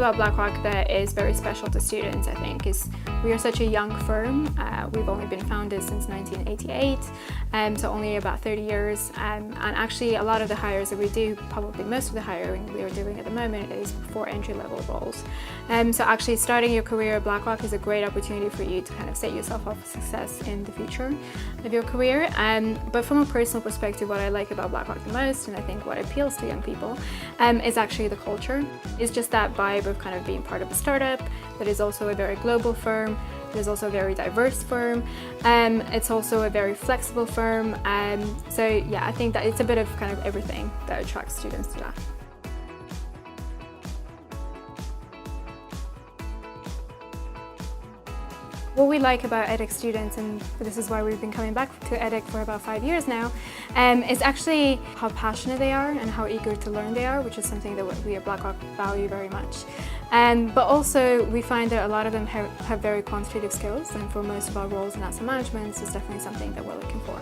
about Blackrock that is very special to students, I think, is we are such a young firm. We've only been founded since 1988, so only about 30 years. And actually, a lot of the hires that we do, probably most of the hiring we are doing at the moment, is for entry-level roles. So actually, starting your career at Blackrock is a great opportunity for you to kind of set yourself up for success in the future of your career. But from a personal perspective, what I like about Blackrock the most, and I think what appeals to young people, is actually the culture. It's just that vibe of kind of being part of a startup that is also a very global firm. It is also a very diverse firm. It's also a very flexible firm. So yeah, I think that it's a bit of kind of everything that attracts students to that. What we like about EDHEC students, and this is why we've been coming back to EDHEC for about 5 years now, is actually how passionate they are and how eager to learn they are, which is something that we at Blackrock value very much. But also we find that a lot of them have very quantitative skills, and for most of our roles in asset management, this is definitely something that we're looking for.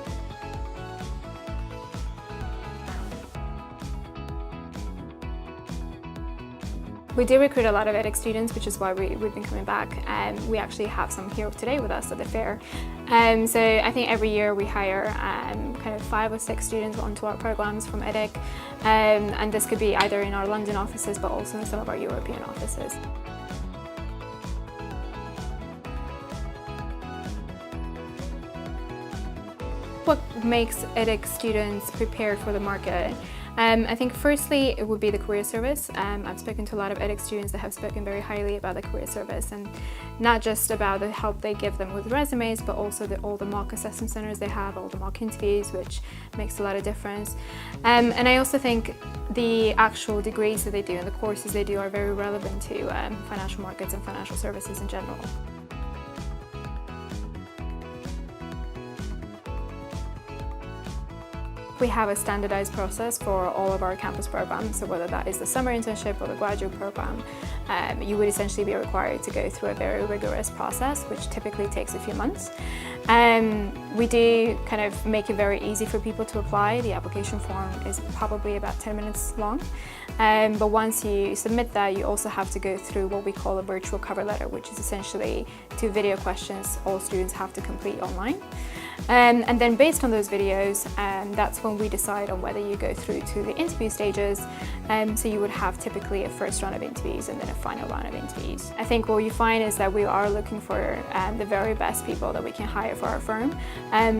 We do recruit a lot of EDHEC students, which is why we've been coming back. We actually have some here today with us at the fair. So I think every year we hire kind of 5 or 6 students onto our programs from EDHEC. And this could be either in our London offices, but also in some of our European offices. What makes EDHEC students prepared for the market? I think firstly it would be the career service. I've spoken to a lot of EDHEC students that have spoken very highly about the career service, and not just about the help they give them with resumes, but also all the mock assessment centers they have, all the mock interviews, which makes a lot of difference. And I also think the actual degrees that they do and the courses they do are very relevant to financial markets and financial services in general. We have a standardized process for all of our campus programs, so whether that is the summer internship or the graduate program, you would essentially be required to go through a very rigorous process, which typically takes a few months. We do kind of make it very easy for people to apply. The application form is probably about 10 minutes long. But once you submit that, you also have to go through what we call a virtual cover letter, which is essentially 2 video questions all students have to complete online. And then based on those videos, that's when we decide on whether you go through to the interview stages. So you would have typically a first round of interviews and then a final round of interviews. I think what you find is that we are looking for the very best people that we can hire for our firm.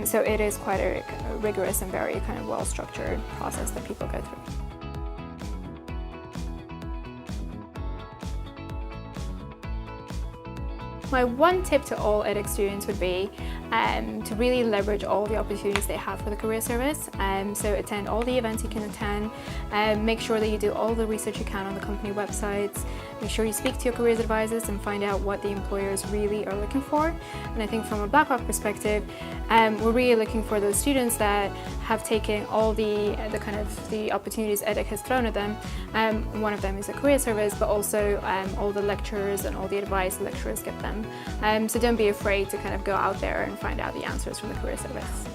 So it is quite a rigorous and very kind of well-structured process that people go through. My one tip to all EDHEC students would be to really leverage all the opportunities they have for the career service. So attend all the events you can attend, make sure that you do all the research you can on the company websites, make sure you speak to your careers advisors and find out what the employers really are looking for. And I think from a Blackrock perspective, we're really looking for those students that have taken all the opportunities EDHEC has thrown at them. One of them is a career service, but also all the lectures and all the advice the lecturers give them. So don't be afraid to kind of go out there and find out the answers from the career service.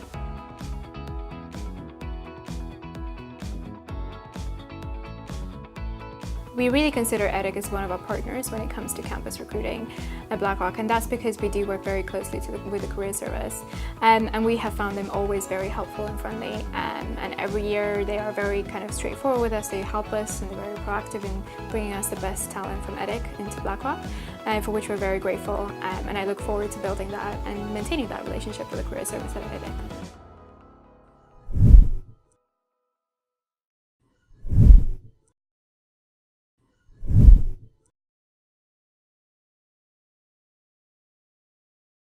We really consider EDHEC as one of our partners when it comes to campus recruiting at Blackrock, and that's because we do work very closely with the career service. And we have found them always very helpful and friendly. And every year they are very kind of straightforward with us. They help us and they're very proactive in bringing us the best talent from EDHEC into Blackrock, for which we're very grateful. And I look forward to building that and maintaining that relationship with the career service at EDHEC.